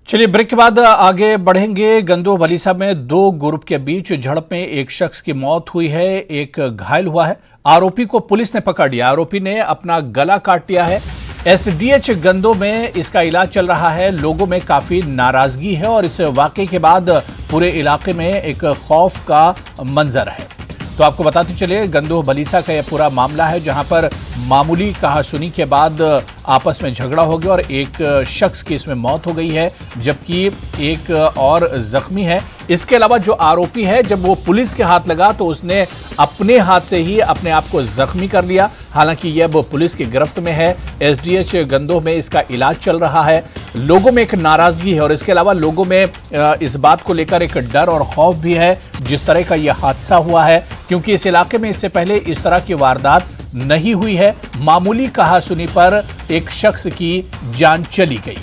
चलिए ब्रेक के बाद आगे बढ़ेंगे। गंदो बलीसा में दो ग्रुप के बीच झड़प में एक शख्स की मौत हुई है, एक घायल हुआ है। आरोपी को पुलिस ने पकड़ लिया। आरोपी ने अपना गला काट लिया है। एसडीएच गंदो में इसका इलाज चल रहा है। लोगों में काफी नाराजगी है और इस वाकये के बाद पूरे इलाके में एक खौफ का मंजर है। तो आपको बताते चले, गंदो बलीसा का यह पूरा मामला है जहां पर मामूली कहासुनी के बाद आपस में झगड़ा हो गया और एक शख्स की इसमें मौत हो गई है, जबकि एक और जख्मी है। इसके अलावा जो आरोपी है, जब वो पुलिस के हाथ लगा तो उसने अपने हाथ से ही अपने आप को जख्मी कर लिया। हालांकि यह वो पुलिस की गिरफ्त में है। एसडीएच गंदो में इसका इलाज चल रहा है। लोगों में एक नाराजगी है और इसके अलावा लोगों में इस बात को लेकर एक डर और खौफ भी है जिस तरह का यह हादसा हुआ है, क्योंकि इस इलाके में इससे पहले इस तरह की वारदात नहीं हुई है। मामूली कहासुनी पर एक शख्स की जान चली गई।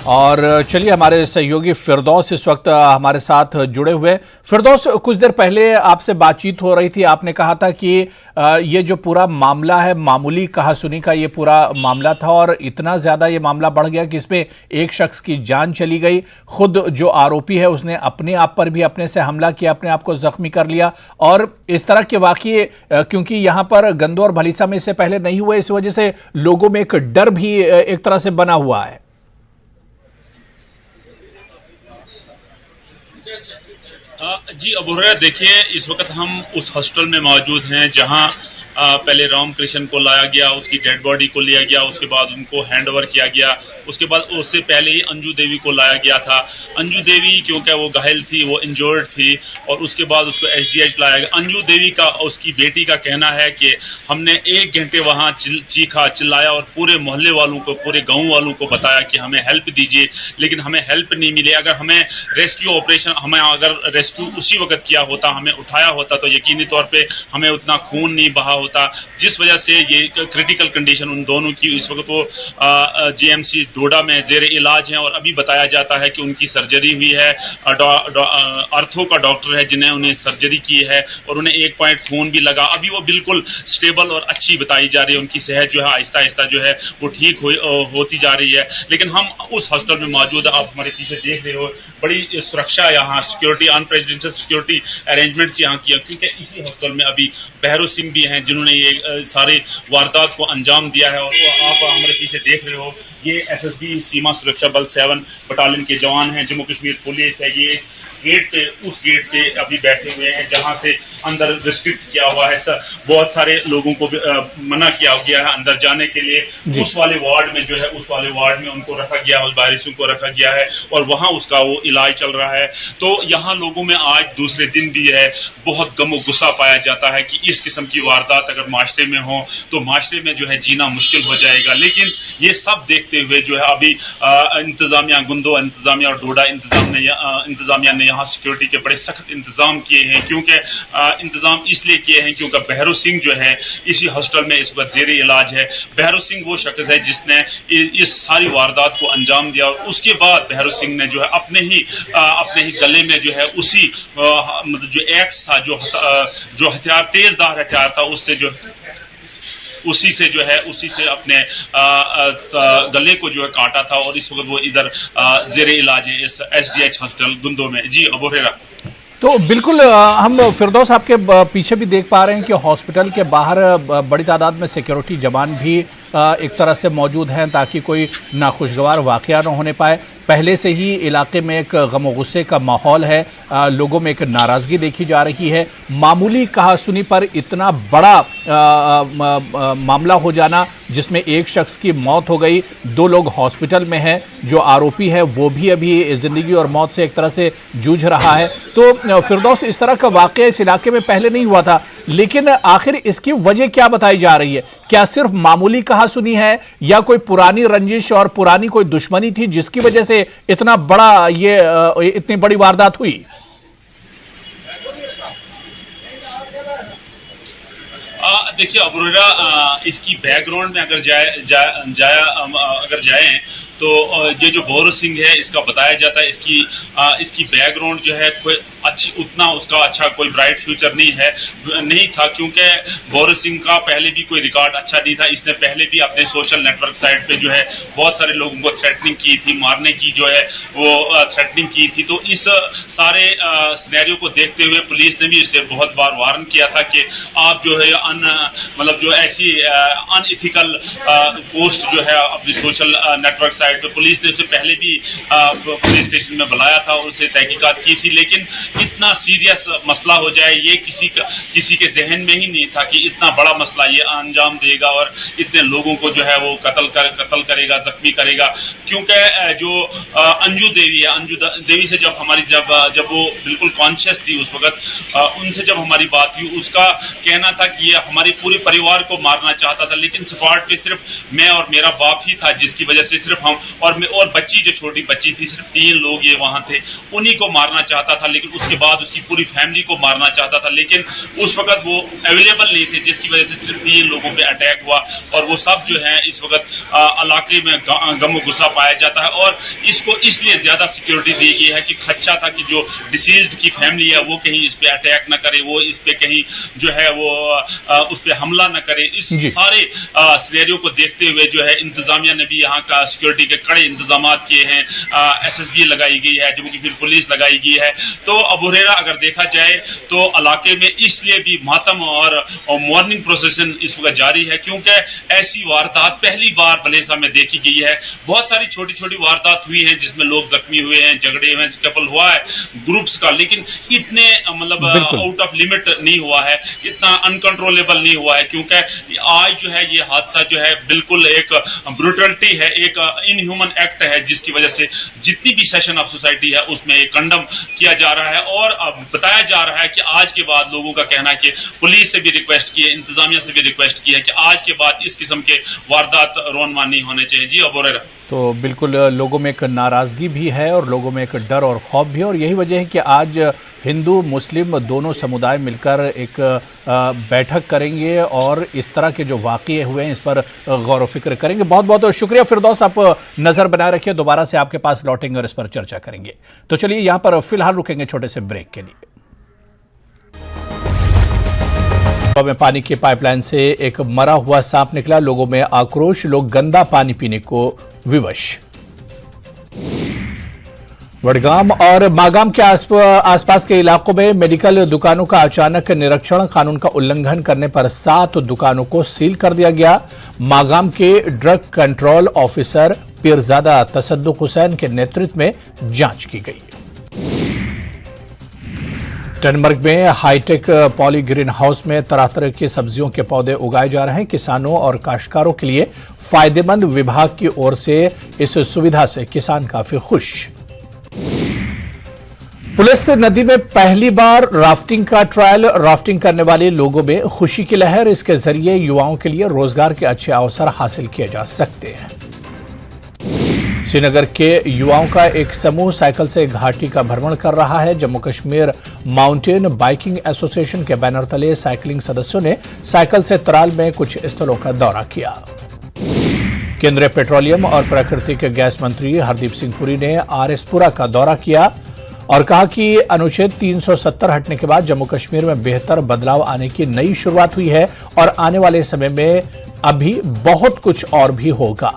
और चलिए, हमारे सहयोगी फिरदौस इस वक्त हमारे साथ जुड़े हुए। फिरदौस, कुछ देर पहले आपसे बातचीत हो रही थी, आपने कहा था कि ये जो पूरा मामला है, मामूली कहासुनी का ये पूरा मामला था और इतना ज्यादा ये मामला बढ़ गया कि इसमें एक शख्स की जान चली गई। खुद जो आरोपी है उसने अपने आप पर भी अपने से हमला किया, अपने आप को जख्मी कर लिया। और इस तरह के वाकये क्योंकि यहां पर गंदो और भलीसा में इससे पहले नहीं हुए, इस वजह से लोगों में एक डर भी एक तरह से बना हुआ है। जी अबुहरा, देखिए इस वक्त हम उस हॉस्टल में मौजूद हैं जहां पहले राम कृष्ण को लाया गया, उसकी डेड बॉडी को लिया गया, उसके बाद उनको हैंड ओवर किया गया। उसके बाद उससे पहले ही अंजू देवी को लाया गया था। अंजू देवी क्योंकि वो घायल थी, वो इंजर्ड थी और उसके बाद उसको एसडीएच लाया गया। अंजू देवी का, उसकी बेटी का कहना है कि हमने 1 घंटे वहां चीखा चिल्लाया और पूरे मोहल्ले वालों को, पूरे गांव वालों को बताया कि हमें हेल्प दीजिए, लेकिन हमें हेल्प नहीं मिली। अगर हमें रेस्क्यू ऑपरेशन, हमें अगर रेस्क्यू उसी वक्त किया होता, हमें उठाया होता तो यकीनी तौर पे हमें उतना खून नहीं बहा होता, जिस वजह से ये क्रिटिकल कंडीशन उन दोनों की। इस वक्त वो जीएमसी डोडा में जेर इलाज हैं और अभी बताया जाता है कि उनकी सर्जरी हुई है। आर्थो का डॉक्टर है जिन्हें उन्हें सर्जरी की है और उन्हें 1 पॉइंट खून भी लगा। अभी वो बिल्कुल स्टेबल और अच्छी बताई जा रही है। उनकी सेहत जो है आहिस्ता आहिस्ता जो है वो ठीक होती जा रही है। लेकिन हम उस हॉस्टल में मौजूद है, आप हमारे पीछे देख रहे हो, बड़ी सुरक्षा यहाँ, सिक्योरिटी, अनप्रेसिडेंशियल सिक्योरिटी अरेंजमेंट्स यहाँ किया, क्योंकि इसी हॉस्टल में अभी बहरो सिंह भी हैं जिन्होंने ये सारे वारदात को अंजाम दिया है। और आप हमारे पीछे देख रहे हो, ये एसएसबी सीमा सुरक्षा बल 7 बटालियन के जवान हैं, जम्मू कश्मीर पुलिस है। ये इस गेट पे, उस गेट पे अभी बैठे हुए हैं जहां से अंदर रिस्ट्रिक्ट किया हुआ है। बहुत सारे लोगों को मना किया गया है अंदर जाने के लिए। उस वाले वार्ड में जो है, उस वाले वार्ड में उनको रखा गया है, उस वायरसों को रखा गया है और वहां उसका वो इलाज चल रहा है। तो यहाँ लोगों में आज दूसरे दिन भी है बहुत गम गुस्सा पाया जाता है कि इस किस्म की वारदात अगर माशरे में हो तो माशरे में जो है जीना मुश्किल हो जाएगा। लेकिन ये सब देखते हुए जो है अभी इंतजामिया, गुंदो इंतजामिया और डोडा इंतजामिया ने यहाँ सिक्योरिटी के बड़े सख्त इंतजाम किए हैं। क्योंकि इंतजाम इसलिए किए हैं क्योंकि बहरो सिंह जो है इसी हॉस्टल में इस वक्त जेर इलाज है। बहरो सिंह वो शख्स है जिसने इस सारी वारदात को अंजाम दिया और उसके बाद बहरो सिंह ने जो है अपने ही गले में जो है उसी मतलब जो एक्स था, जो हथियार, तेजदार हथियार था, उसी से अपने गले को जो है काटा था और इस वक्त वो इधर जेर इलाज है इस एसडीएच हॉस्टल गुंदो में। जी अबुहरा, तो बिल्कुल हम फिरदौस आपके पीछे भी देख पा रहे हैं कि हॉस्पिटल के बाहर बड़ी तादाद में सिक्योरिटी जवान भी एक तरह से मौजूद हैं ताकि कोई नाखुशगवार वाकया न होने पाए। पहले से ही इलाके में एक गम और गुस्से का माहौल है, लोगों में एक नाराज़गी देखी जा रही है। मामूली कहासुनी पर इतना बड़ा मामला हो जाना जिसमें एक शख्स की मौत हो गई, 2 लोग हॉस्पिटल में हैं, जो आरोपी है वो भी अभी ज़िंदगी और मौत से एक तरह से जूझ रहा है। तो फिरदौस, इस तरह का वाकया इस इलाके में पहले नहीं हुआ था, लेकिन आखिर इसकी वजह क्या बताई जा रही है? क्या सिर्फ मामूली कहासुनी है या कोई पुरानी रंजिश और पुरानी कोई दुश्मनी थी जिसकी वजह से इतना बड़ा इतनी बड़ी वारदात हुई? देखिए अबुहरा, इसकी बैकग्राउंड में अगर जाएं तो ये जो बोरो सिंह है इसका बताया जाता है इसकी बैकग्राउंड जो है कोई उतना उसका अच्छा कोई ब्राइट फ्यूचर नहीं था, क्योंकि बोरो सिंह का पहले भी कोई रिकॉर्ड अच्छा नहीं था। इसने पहले भी अपने सोशल नेटवर्क साइट पे जो है बहुत सारे लोगों को थ्रेटनिंग की थी, मारने की जो है वो थ्रेटनिंग की थी। तो इस सारे सिनेरियो को देखते हुए पुलिस ने भी इसे बहुत बार वार्न किया था कि आप जो है मतलब जो ऐसी अनइथिकल पोस्ट जो है अपनी सोशल नेटवर्क साइट पे, पुलिस ने उसे पहले भी पुलिस स्टेशन में बुलाया था और उसे तहकीकात की थी, लेकिन इतना सीरियस मसला हो जाए ये किसी के जहन में ही नहीं था कि इतना बड़ा मसला ये अंजाम देगा और इतने लोगों को जो है वो कत्ल करेगा, जख्मी करेगा। क्योंकि जो अंजू देवी है, अंजू देवी से जब वो बिल्कुल कॉन्शियस थी उस वक्त, उनसे जब हमारी बात हुई, उसका कहना था कि ये हमारे पूरे परिवार को मारना चाहता था, लेकिन स्पॉट पे सिर्फ मैं और मेरा बाप ही था, जिसकी वजह से सिर्फ हम और बच्ची जो छोटी बच्ची थी, सिर्फ 3 लोग ये वहां थे, उन्हीं को मारना चाहता था। लेकिन उसके बाद उसकी पूरी फैमिली को मारना चाहता था, लेकिन उस वक्त वो अवेलेबल नहीं थे, जिसकी वजह से सिर्फ 3 लोगों पे अटैक हुआ और वो सब जो है इस वक्त इलाके में गम गुस्सा पाया जाता है। और इसको इसलिए ज्यादा सिक्योरिटी दी गई है कि खदशा था कि जो डिसीज्ड की फैमिली है वो कहीं इस पे अटैक न करे, वो इस पे कहीं जो है वो उस पे हमला न करे। इस सारे सिनेरियो को देखते हुए जो है इंतजामिया ने भी यहाँ का सिक्योरिटी के कड़े इंतजाम किए हैं, SSB लगाई गई है, जम्मू कश्मीर पुलिस लगाई गई है। तो अबू हुरैरा अगर देखा जाए तो इलाके में इसलिए भी मातम और मॉर्निंग प्रोसेसन इस वक्त जारी है, क्योंकि ऐसी वारदात पहली बार बलेसा में देखी गई है। बहुत सारी छोटी छोटी वारदात हुई है जिसमें लोग जख्मी हुए हैं, झगड़े में स्कैपल हुआ है ग्रुप्स का, लेकिन इतने मतलब आउट ऑफ लिमिट नहीं हुआ है, इतना अनकंट्रोलेबल नहीं हुआ है। क्योंकि आज जो है ये हादसा जो है बिल्कुल एक ब्रूटलिटी है, एक इनह्यूमन एक्ट है, जिसकी वजह से जितनी भी सेशन ऑफ सोसाइटी है उसमें एक कंडम किया जा रहा है। और बताया जा रहा है कि आज के बाद लोगों का कहना है कि पुलिस से भी रिक्वेस्ट की है, इंतजामिया से भी रिक्वेस्ट की है कि आज के बाद इस किस्म के वारदात रोनमा नहीं होने चाहिए। जी अबू हुरैरा। तो बिल्कुल लोगों में एक नाराजगी भी है और लोगों में एक डर और खौफ भी है, और यही वजह है कि आज हिंदू मुस्लिम दोनों समुदाय मिलकर एक बैठक करेंगे और इस तरह के जो वाक़ये हुए हैं इस पर गौर व फिक्र करेंगे। बहुत बहुत शुक्रिया फिरदौस, आप नज़र बनाए रखिए, दोबारा से आपके पास लौटेंगे और इस पर चर्चा करेंगे। तो चलिए यहाँ पर फिलहाल रुकेंगे छोटे से ब्रेक के लिए। में पानी की पाइपलाइन से एक मरा हुआ सांप निकला, लोगों में आक्रोश, लोग गंदा पानी पीने को विवश। वडगाम और मागाम के आसपास के इलाकों में मेडिकल दुकानों का अचानक निरीक्षण, कानून का उल्लंघन करने पर 7 दुकानों को सील कर दिया गया। मागाम के drug control officer Peerzada Tassaduq Hussain के नेतृत्व में जांच की गई। टनमर्ग में हाईटेक पॉली ग्रीन हाउस में तरह तरह की सब्जियों के पौधे उगाए जा रहे हैं। किसानों और काश्तकारों के लिए फायदेमंद, विभाग की ओर से इस सुविधा से किसान काफी खुश। पुलिस ने नदी में पहली बार राफ्टिंग का ट्रायल, राफ्टिंग करने वाले लोगों में खुशी की लहर। इसके जरिए युवाओं के लिए रोजगार के अच्छे अवसर हासिल किए जा सकते हैं। श्रीनगर के युवाओं का एक समूह साइकिल से घाटी का भ्रमण कर रहा है। Jammu Kashmir mountain biking association के बैनर तले साइकिलिंग सदस्यों ने साइकिल से तराल में कुछ स्थलों का दौरा किया। केंद्रीय पेट्रोलियम और प्राकृतिक गैस मंत्री हरदीप सिंह पुरी ने आरएसपुरा का दौरा किया और कहा कि अनुच्छेद 370 हटने के बाद जम्मू कश्मीर में बेहतर बदलाव आने की नई शुरुआत हुई है और आने वाले समय में अभी बहुत कुछ और भी होगा।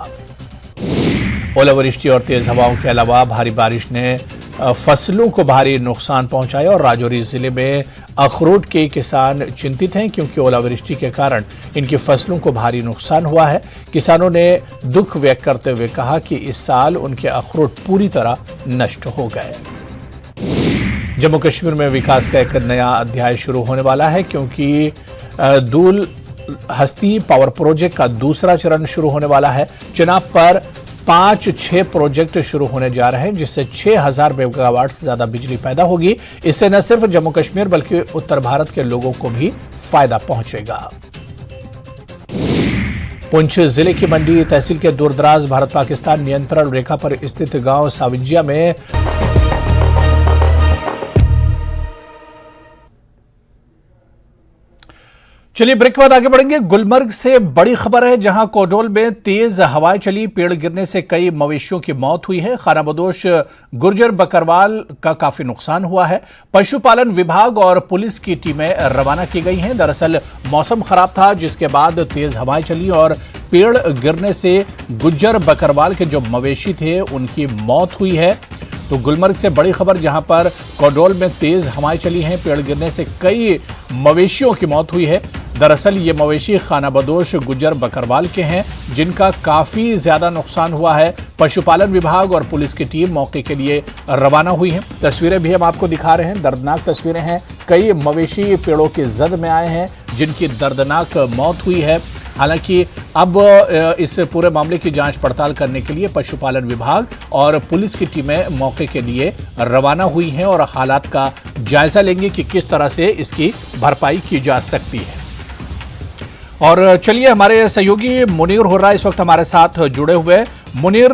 ओलावृष्टि और तेज हवाओं के अलावा भारी बारिश ने फसलों को भारी नुकसान पहुंचाया और राजौरी जिले में अखरोट के किसान चिंतित हैं, क्योंकि ओलावृष्टि के कारण इनकी फसलों को भारी नुकसान हुआ है। किसानों ने दुख व्यक्त करते हुए कहा कि इस साल उनके अखरोट पूरी तरह नष्ट हो गए। जम्मू कश्मीर में विकास का एक नया अध्याय शुरू होने वाला है, क्योंकि दूल हस्ती पावर प्रोजेक्ट का दूसरा चरण शुरू होने वाला है। चुनाव पर 5-6 प्रोजेक्ट शुरू होने जा रहे हैं, जिससे 6000 मेगावाट से ज्यादा बिजली पैदा होगी। इससे न सिर्फ जम्मू कश्मीर बल्कि उत्तर भारत के लोगों को भी फायदा पहुंचेगा। पुंछ जिले की मंडी तहसील के दूरदराज भारत पाकिस्तान नियंत्रण रेखा पर स्थित गांव साविजिया में चलिए ब्रेक के बाद आगे बढ़ेंगे। गुलमर्ग से बड़ी खबर है, जहां कोडोल में तेज हवाएं चली, पेड़ गिरने से कई मवेशियों की मौत हुई है। खानाबदोश गुर्जर बकरवाल का काफी नुकसान हुआ है। पशुपालन विभाग और पुलिस की टीमें रवाना की गई हैं। दरअसल मौसम खराब था, जिसके बाद तेज हवाएं चली और पेड़ गिरने से गुर्जर बकरवाल के जो मवेशी थे उनकी मौत हुई है। तो गुलमर्ग से बड़ी खबर, जहां पर कोडोल में तेज हवाएं चली हैं, पेड़ गिरने से कई मवेशियों की मौत हुई है। दरअसल ये मवेशी खानाबदोश गुर्जर बकरवाल के हैं, जिनका काफी ज्यादा नुकसान हुआ है। पशुपालन विभाग और पुलिस की टीम मौके के लिए रवाना हुई है। तस्वीरें भी हम आपको दिखा रहे हैं, दर्दनाक तस्वीरें हैं। कई मवेशी पेड़ों की जद में आए हैं, जिनकी दर्दनाक मौत हुई है। हालांकि अब इस पूरे मामले की जांच पड़ताल करने के लिए पशुपालन विभाग और पुलिस की टीमें मौके के लिए रवाना हुई हैं और हालात का जायजा लेंगे कि किस तरह से इसकी भरपाई की जा सकती है। और चलिए, हमारे सहयोगी मुनीर हुर्रा इस वक्त हमारे साथ जुड़े हुए। मुनीर,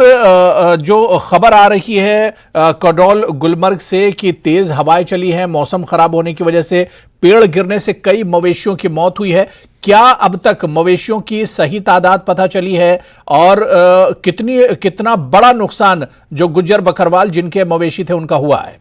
जो खबर आ रही है कोडोल गुलमर्ग से कि तेज हवाएं चली हैं, मौसम खराब होने की वजह से पेड़ गिरने से कई मवेशियों की मौत हुई है, क्या अब तक मवेशियों की सही तादाद पता चली है और कितना बड़ा नुकसान जो गुर्जर बकरवाल जिनके मवेशी थे उनका हुआ है?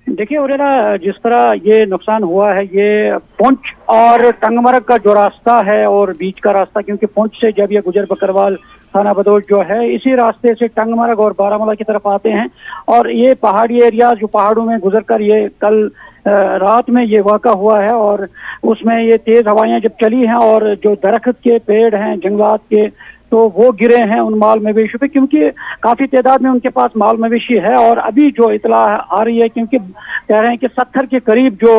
देखिए उरेरा, जिस तरह ये नुकसान हुआ है, ये पुंछ और टंगमरग का जो रास्ता है और बीच का रास्ता, क्योंकि पुंछ से जब ये गुर्जर बकरवाल खानाबदोश जो है इसी रास्ते से टंगमरग और बारामूला की तरफ आते हैं और ये पहाड़ी एरिया जो पहाड़ों में गुजरकर ये कल रात में ये वाक़ा हुआ है और उसमें ये तेज हवाएं जब चली हैं और जो दरख्त के पेड़ हैं जंगलात के, तो वो गिरे हैं उन माल मवेशियों पे, क्योंकि काफी तादाद में उनके पास माल मवेशी है। और अभी जो इतला आ रही है, क्योंकि कह रहे हैं कि 70 के करीब जो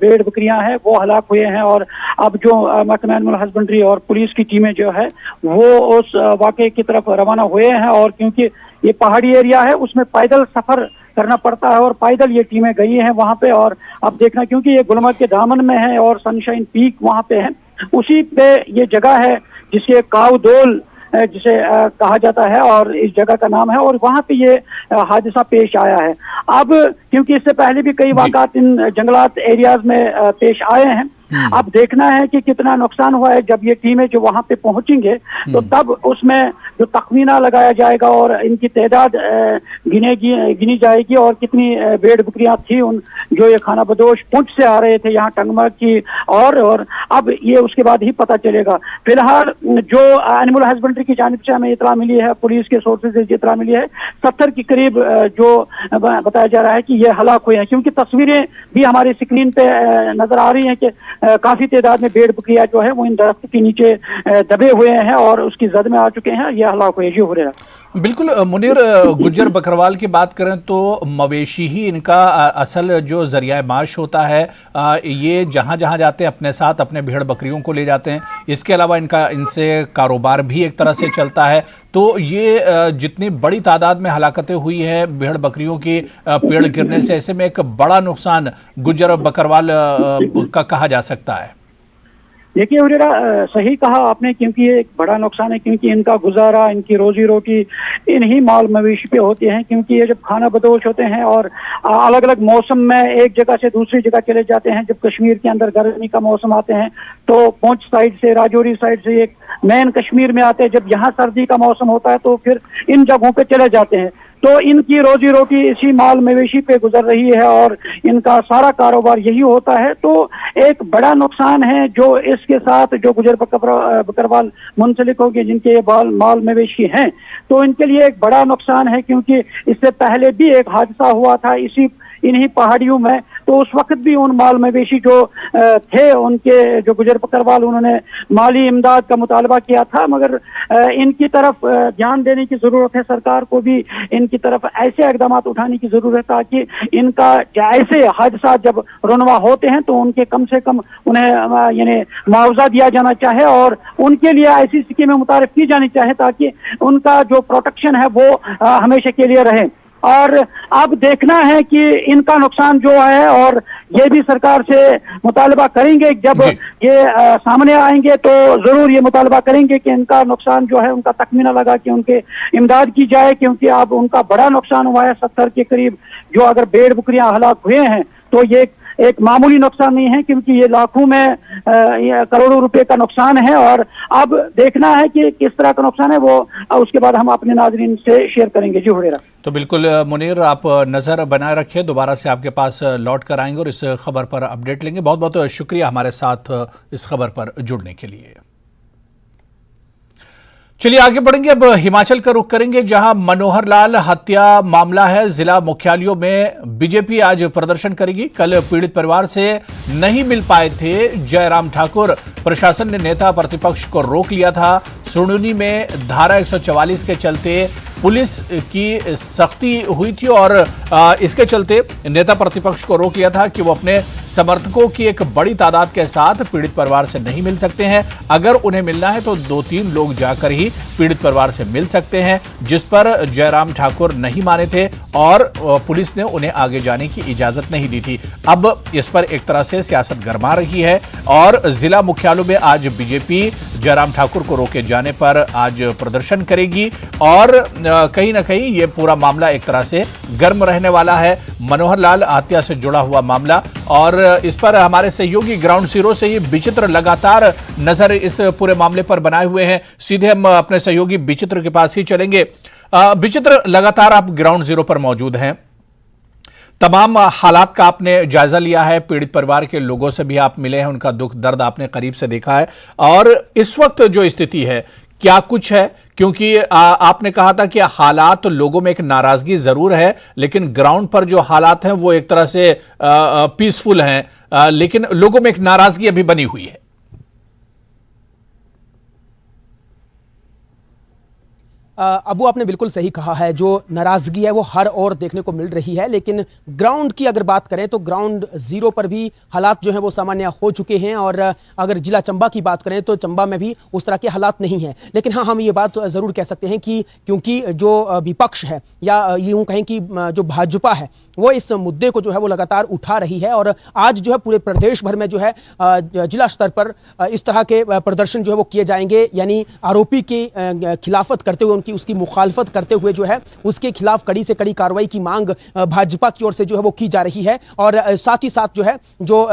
भेड़ बकरियां हैं वो हलाक हुए हैं और अब जो महकमा एनिमल हस्बेंड्री और पुलिस की टीमें जो है वो उस वाक़े की तरफ रवाना हुए हैं। और क्योंकि ये पहाड़ी एरिया है, उसमें पैदल सफर करना पड़ता है और पैदल ये टीमें गई हैं वहां पे। और अब देखना, क्योंकि ये गुलमर्ग के दामन में है और सनशाइन पीक वहां पे है, उसी पे ये जगह है जिसे कावदोल जिसे कहा जाता है और इस जगह का नाम है, और वहां पे ये हादसा पेश आया है। अब क्योंकि इससे पहले भी कई वाक़ात इन जंगलात एरियाज में पेश आए हैं, अब देखना है कि कितना नुकसान हुआ है। जब ये टीमें जो वहां पे पहुंचेंगे तो तब उसमें जो तखमीना लगाया जाएगा और इनकी तादाद गिनी जाएगी और कितनी भेड़ बकरियां थी उन जो ये खानाबदोश पुंछ से आ रहे थे यहाँ टंगमर्ग की, और अब ये उसके बाद ही पता चलेगा। फिलहाल जो एनिमल हस्बेंड्री की जानिब से हमें इतला मिली है, पुलिस के सोर्सेज से इतला मिली है, 70 के करीब जो बताया जा रहा है कि ये हलाक हुए हैं, क्योंकि तस्वीरें भी हमारी स्क्रीन पे नजर आ रही हैं कि काफी तादाद में भेड़ बकरियां जो है वो इन दरख्त के नीचे दबे हुए हैं और उसकी जद में आ चुके हैं। ये हलाक हुए जी हो रहा है। बिल्कुल मुनीर, गुर्जर बकरवाल की बात करें तो मवेशी ही इनका असल जो जरिया माश होता है। ये जहां जहां जाते हैं अपने साथ अपने भेड़ बकरियों को ले जाते हैं। इसके अलावा इनसे कारोबार भी एक तरह से चलता है। तो ये जितनी बड़ी तादाद में हलाकतें हुई है भेड़ बकरियों की पेड़ गिरने से, ऐसे में एक बड़ा नुकसान गुर्जर बकरवाल का कहा जा सकता है। देखिए हुरेरा, सही कहा आपने, क्योंकि ये एक बड़ा नुकसान है, क्योंकि इनका गुजारा, इनकी रोजी रोटी इन्हीं माल मवेशी पे होते हैं। क्योंकि ये जब खाना बदोश होते हैं और अलग अलग मौसम में एक जगह से दूसरी जगह चले जाते हैं, जब कश्मीर के अंदर गर्मी का मौसम आते हैं तो पुंछ साइड से, राजौरी साइड से एक मेन कश्मीर में आते हैं, जब यहाँ सर्दी का मौसम होता है तो फिर इन जगहों पे चले जाते हैं। तो इनकी रोजी रोटी इसी माल मवेशी पे गुजर रही है और इनका सारा कारोबार यही होता है। तो एक बड़ा नुकसान है जो इसके साथ जो गुर्जर बकरवाल मुंसलिक होंगे, जिनके ये माल मवेशी हैं, तो इनके लिए एक बड़ा नुकसान है। क्योंकि इससे पहले भी एक हादसा हुआ था इन्हीं पहाड़ियों में, तो उस वक्त भी उन माल मवेशी जो थे उनके जो गुर्जर बकरवाल, उन्होंने माली इमदाद का मुतालबा किया था, मगर इनकी तरफ ध्यान देने की जरूरत है। सरकार को भी इनकी तरफ ऐसे इकदाम उठाने की जरूरत है ताकि इनका ऐसे हादसा जब रुनवा होते हैं तो उनके कम से कम उन्हें यानी मुआवजा दिया जाना चाहे और उनके लिए ऐसी स्कीमें मुतारिफ की जानी चाहे ताकि उनका जो प्रोटेक्शन है वो हमेशा के लिए रहे। और अब देखना है कि इनका नुकसान जो है, और ये भी सरकार से मुतालबा करेंगे, जब ये सामने आएंगे तो जरूर ये मुतालबा करेंगे कि इनका नुकसान जो है उनका तखमीना लगा कि उनके इमदाद की जाए। क्योंकि अब उनका बड़ा नुकसान हुआ है, 70 के करीब जो अगर भेड़ बकरियां हलाक हुए हैं तो ये एक मामूली नुकसान नहीं है, क्योंकि ये लाखों में ये करोड़ों रुपए का नुकसान है। और अब देखना है कि किस तरह का नुकसान है, वो उसके बाद हम अपने नाज़रीन से शेयर करेंगे। जी हुरैरा। तो बिल्कुल मुनीर, आप नजर बनाए रखिए, दोबारा से आपके पास लौट कर आएंगे और इस खबर पर अपडेट लेंगे। बहुत बहुत शुक्रिया हमारे साथ इस खबर पर जुड़ने के लिए। चलिए आगे बढ़ेंगे, अब हिमाचल का रुख करेंगे, जहां मनोहर लाल हत्या मामला है। जिला मुख्यालयों में बीजेपी आज प्रदर्शन करेगी। कल पीड़ित परिवार से नहीं मिल पाए थे जयराम ठाकुर। प्रशासन ने नेता प्रतिपक्ष को रोक लिया था। सुनूनी में धारा 144 के चलते पुलिस की सख्ती हुई थी और इसके चलते नेता प्रतिपक्ष को रोक लिया था कि वो अपने समर्थकों की एक बड़ी तादाद के साथ पीड़ित परिवार से नहीं मिल सकते हैं। अगर उन्हें मिलना है तो 2-3 लोग जाकर ही पीड़ित परिवार से मिल सकते हैं, जिस पर जयराम ठाकुर नहीं माने थे और पुलिस ने उन्हें आगे जाने की इजाजत नहीं दी थी। अब इस पर एक तरह से सियासत गरमा रही है और जिला मुख्यालयों में आज बीजेपी जयराम ठाकुर को रोके जाने पर आज प्रदर्शन करेगी और कहीं ना कहीं ये पूरा मामला एक तरह से गर्म रहने वाला है। मनोहर लाल हत्या से जुड़ा हुआ मामला, और इस पर हमारे सहयोगी ग्राउंड जीरो से ही विचित्र लगातार नजर इस पूरे मामले पर बनाए हुए हैं। सीधे हम अपने सहयोगी विचित्र के पास ही चलेंगे। विचित्र, लगातार आप ग्राउंड जीरो पर मौजूद हैं, तमाम हालात का आपने जायजा लिया है, पीड़ित परिवार के लोगों से भी आप मिले हैं, उनका दुख दर्द आपने करीब से देखा है, और इस वक्त जो स्थिति है क्या कुछ है? क्योंकि आपने कहा था कि हालात, लोगों में एक नाराजगी जरूर है, लेकिन ग्राउंड पर जो हालात हैं वो एक तरह से पीसफुल हैं, लेकिन लोगों में एक नाराजगी अभी बनी हुई है। अबू, आपने बिल्कुल सही कहा है, जो नाराजगी है वो हर ओर देखने को मिल रही है, लेकिन ग्राउंड की अगर बात करें तो ग्राउंड जीरो पर भी हालात जो है वो सामान्य हो चुके हैं। और अगर जिला चंबा की बात करें तो चंबा में भी उस तरह के हालात नहीं हैं। लेकिन हाँ, हम ये बात जरूर कह सकते हैं कि क्योंकि जो विपक्ष है, या यूं कहें कि जो भाजपा है, वो इस मुद्दे को जो है वो लगातार उठा रही है। और आज जो है पूरे प्रदेश भर में जो है जिला स्तर पर इस तरह के प्रदर्शन जो है वो किए जाएंगे, यानी आरोपी की खिलाफत करते हुए, उसकी मुखालफत करते हुए जो है उसके खिलाफ कड़ी से कड़ी कार्रवाई की मांग भाजपा की ओर से जो है वो की जा रही है। और साथ ही साथ जो है जो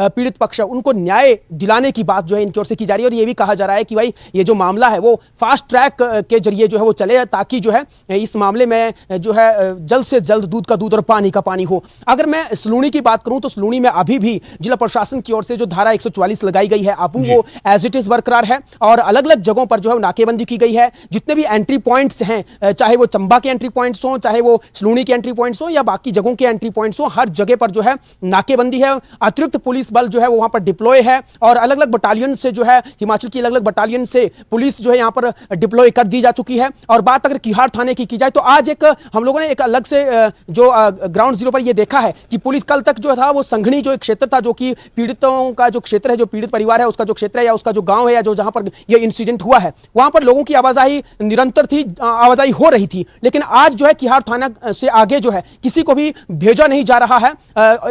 पीड़ित पक्ष है उनको न्याय दिलाने की बात जो है इनकी ओर से की जा रही है। और ये भी कहा जा रहा है कि भाई ये जो मामला है वो फास्ट ट्रैक के जरिए जो है वो चले, ताकि जो है इस मामले में जो है जल्द से जल्द दूध का दूध और पानी का पानी हो। अगर मैं सलूनी की बात करूं तो सलूनी में अभी भी जिला प्रशासन की ओर से जो धारा 144 लगाई गई है आपू, वो एज इट इज बरकरार है और अलग अलग जगहों पर जो है नाकेबंदी की गई है। जितने भी एंट्री पॉइंट्स हैं, चाहे वो चंबा के एंट्री पॉइंट्स हो, चाहे वो सलूनी के एंट्री पॉइंट्स हो, या बाकी जगहों के एंट्री पॉइंट्स हो, हर जगह पर जो है नाकेबंदी है। अतिरिक्त पुलिस बल जो है वो वहां पर डिप्लॉय है और अलग अलग बटालियन से जो है, हिमाचल की अलग अलग बटालियन से पुलिस जो है यहां पर डिप्लॉय कर दी जा चुकी है। और बात अगर किहार थाने की जाए तो आज एक हम लोगों ने एक अलग से जो ग्राउंड जीरो पर यह देखा है कि पुलिस कल तक जो था वो संघनी जो एक क्षेत्र था, जो कि पीड़ितों का जो क्षेत्र है, जो पीड़ित परिवार है उसका जो क्षेत्र है या उसका जो गांव है या जो जहां पर यह इंसिडेंट हुआ है, वहां पर लोगों की आवाजाही निरंतर थी, आवाजाही हो रही थी। लेकिन आज जो है किहार थाना से आगे जो है किसी को भी भेजा नहीं जा रहा है,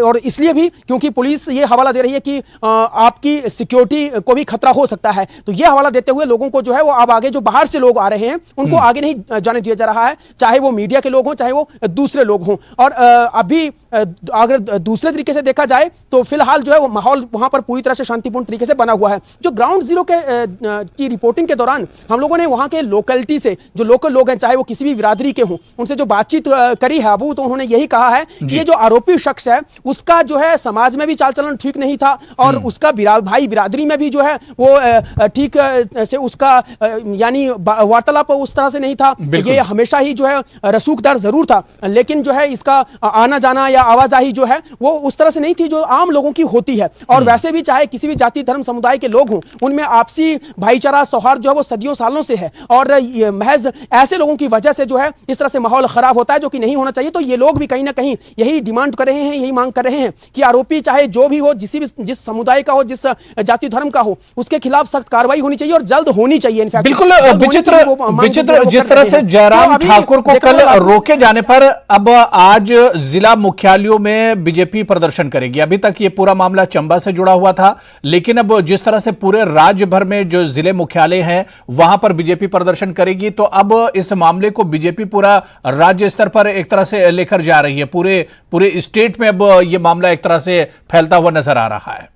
और इसलिए भी क्योंकि पुलिस ये हवाला दे रही है कि आपकी सिक्योरिटी को भी खतरा हो सकता है। तो यह हवाला देते हुए लोगों को जो है वो अब आगे जो बाहर से लोग आ रहे हैं उनको आगे नहीं जाने दिया जा रहा है, चाहे वो मीडिया के लोग हों, चाहे वो दूसरे लोग हों। और अभी अगर दूसरे तरीके से देखा जाए तो फिलहाल जो है वो माहौल वहां पर पूरी तरह से शांतिपूर्ण तरीके से बना हुआ है। जो ग्राउंड जीरो की रिपोर्टिंग के दौरान हम लोगों ने वहां के लोकेलिटी से जो लोकल लोग हैं, चाहे वो किसी भी बिरादरी के हों, उनसे जो बातचीत करी है अबू, तो उन्होंने यही कहा है कि ये जो आरोपी शख्स है उसका जो है समाज में भी चाल चलन ठीक नहीं था और उसका भाई बिरादरी में भी जो है वो ठीक से उसका यानी वार्तालाप उस तरह से नहीं था। ये हमेशा ही जो है रसूखदार जरूर था, लेकिन जो है इसका आना जाना या आवाजाही जो है वो उस तरह से नहीं थी जो आम लोगों की होती है। और वैसे भी चाहे किसी भी जाति धर्म समुदाय के लोग हों, उनमें आपसी भाईचारा सौहार्द जो है वो सदियों सालों से है। और महज ऐसे लोगों की वजह से जो है इस तरह से माहौल खराब होता है, जो कि नहीं होना चाहिए। तो ये लोग भी कहीं ना कहीं यही डिमांड कर रहे हैं, यही मांग कर रहे हैं कि आरोपी चाहे जो भी हो, जिस समुदाय का हो, जिस जाति धर्म का हो, उसके खिलाफ सख्त कार्रवाई होनी चाहिए और जल्द होनी चाहिए। इनफैक्ट बिल्कुल विचित्र जिस तरह से जयराम ठाकुर को कल रोके जाने पर अब आज जिला मुख्यालय मुख्यालयों में बीजेपी प्रदर्शन करेगी। अभी तक ये पूरा मामला चंबा से जुड़ा हुआ था, लेकिन अब जिस तरह से पूरे राज्य भर में जो जिले मुख्यालय हैं वहां पर बीजेपी प्रदर्शन करेगी, तो अब इस मामले को बीजेपी पूरा राज्य स्तर पर एक तरह से लेकर जा रही है। पूरे स्टेट में अब ये मामला एक तरह से फैलता हुआ नजर आ रहा है।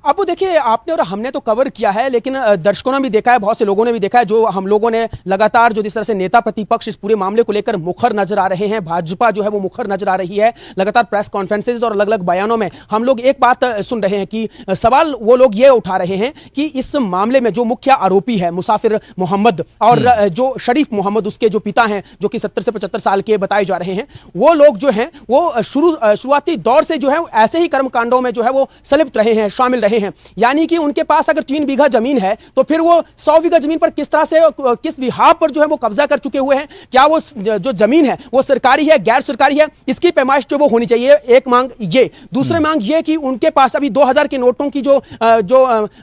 अब देखिए, आपने और हमने तो कवर किया है, लेकिन दर्शकों ने भी देखा है, बहुत से लोगों ने भी देखा है, जो हम लोगों ने लगातार जो जिस तरह से नेता प्रतिपक्ष इस पूरे मामले को लेकर मुखर नजर आ रहे हैं, भाजपा जो है वो मुखर नजर आ रही है, लगातार प्रेस कॉन्फ्रेंसेज और अलग अलग बयानों में हम लोग एक बात सुन रहे हैं कि सवाल वो लोग ये उठा रहे हैं कि इस मामले में जो मुख्य आरोपी है मुसाफिर मोहम्मद और जो शरीफ मोहम्मद, उसके जो पिता हैं जो कि 70 से 75 साल के बताए जा रहे हैं, वो लोग जो हैं वो शुरुआती दौर से जो है ऐसे ही कर्मकांडों में जो है वो संलिप्त रहे हैं, शामिल हैं। यानी कि उनके पास अगर 3 बीघा जमीन है तो फिर वो 100 बीघा जमीन पर किस तरह से, किस बिहाफ पर जो है वो कब्जा कर चुके हुए हैं। क्या वो जो जमीन है वो सरकारी है, गैर सरकारी है, इसकी पैमाइश जो वो होनी चाहिए। एक मांग ये। दूसरी मांग ये कि उनके पास अभी 2000 के नोटों की जो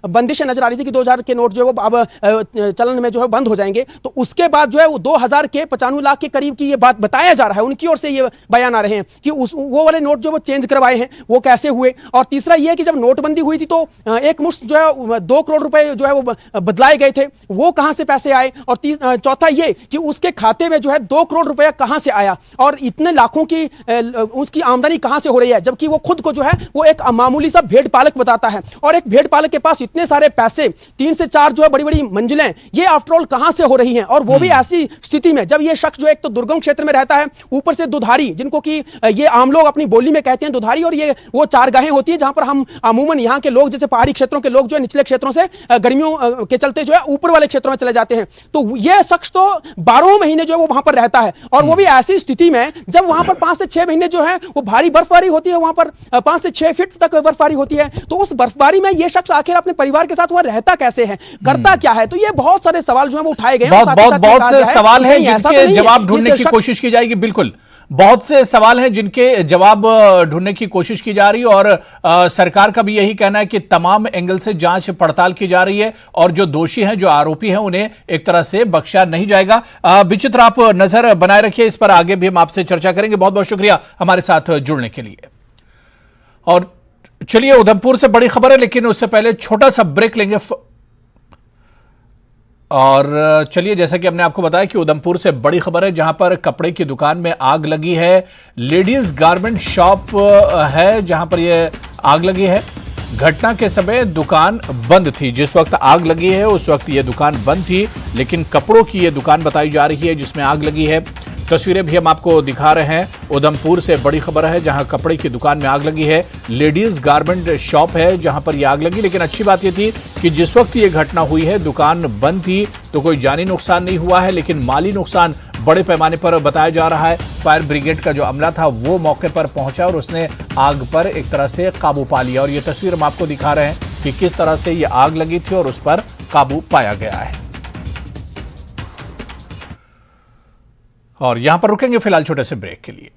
बंदिशें नजर आ रही थी कि 2000 के नोट जो है वो अब चलन में जो है बंद हो जाएंगे, तो उसके बाद जो है वो 2000 के 95 लाख के करीब की ये बात बताया जा रहा है। उनकी ओर से ये बयान आ रहे हैं कि वो वाले नोट जो वो चेंज करवाए हैं वो कैसे हुए। और तीसरा ये कि जब नोटबंदी हुई थी तो एक मुश्त जो है 2 करोड़ रुपए जो है वो बदलाए गए थे, वो कहां से पैसे आए। और चौथा ये कि उसके खाते में जो है 2 करोड़ रुपया कहां से आया और इतने लाखों की उसकी आमदनी कहां से हो रही है, जबकि वो खुद को जो है वो एक मामूली सा भेड़ पालक बताता है। और एक भेड़ पालक के पास इतने सारे पैसे, 3 से 4 जो है बड़ी बड़ी मंजिलें, ये आफ्टरऑल कहां से हो रही हैं। और वो भी ऐसी स्थिति में जब ये शख्स जो एक तो दुर्गम क्षेत्र में रहता है, ऊपर से दुधारी, जिनको कि ये आम लोग अपनी बोली में कहते हैं दुधारी, और ये वो चारगाहें होती है जहां पर हम अमूमन यहाँ के लोग, जैसे पहाड़ी क्षेत्रों के लोग जो है निचले क्षेत्रों से गर्मियों के चलते जो है ऊपर वाले क्षेत्रों में चले जाते हैं। तो ये शख्स तो 12 महीने जो है वो वहां पर रहता है, और वो भी ऐसी स्थिति में जब वहां पर 5 से 6 महीने जो है वो भारी बर्फबारी होती है, वहां पर 5 से 6 फीट तक बर्फबारी होती है। तो उस बर्फबारी में ये शख्स आखिर अपने परिवार के साथ वहां रहता कैसे है, करता क्या है। तो ये बहुत सारे सवाल जो है वो उठाए गए। बहुत से सवाल हैं जिनके जवाब ढूंढने की कोशिश की जाएगी। बिल्कुल, बहुत से सवाल हैं जिनके जवाब ढूंढने की कोशिश की जा रही है, और सरकार का भी यही कहना है कि तमाम एंगल से जांच पड़ताल की जा रही है, और जो दोषी हैं, जो आरोपी हैं, उन्हें एक तरह से बख्शा नहीं जाएगा। विचित्र, आप नजर बनाए रखिए इस पर, आगे भी हम आपसे चर्चा करेंगे। बहुत बहुत शुक्रिया हमारे साथ जुड़ने के लिए। और चलिए, उधमपुर से बड़ी खबर है, लेकिन उससे पहले छोटा सा ब्रेक लेंगे। और चलिए, जैसा कि हमने आपको बताया कि उधमपुर से बड़ी खबर है, जहां पर कपड़े की दुकान में आग लगी है। लेडीज गारमेंट शॉप है जहां पर यह आग लगी है। घटना के समय दुकान बंद थी। जिस वक्त आग लगी है उस वक्त यह दुकान बंद थी, लेकिन कपड़ों की यह दुकान बताई जा रही है जिसमें आग लगी है। तस्वीरें भी हम आपको दिखा रहे हैं। उधमपुर से बड़ी खबर है, जहां कपड़े की दुकान में आग लगी है। लेडीज गारमेंट शॉप है जहां पर यह आग लगी, लेकिन अच्छी बात यह थी कि जिस वक्त ये घटना हुई है दुकान बंद थी, तो कोई जानी नुकसान नहीं हुआ है, लेकिन माली नुकसान बड़े पैमाने पर बताया जा रहा है। फायर ब्रिगेड का जो अमला था वो मौके पर पहुंचा और उसने आग पर एक तरह से काबू पा लिया। और ये तस्वीर हम आपको दिखा रहे हैं कि किस तरह से ये आग लगी थी और उस पर काबू पाया गया है। और यहां पर रुकेंगे फिलहाल छोटे से ब्रेक के लिए।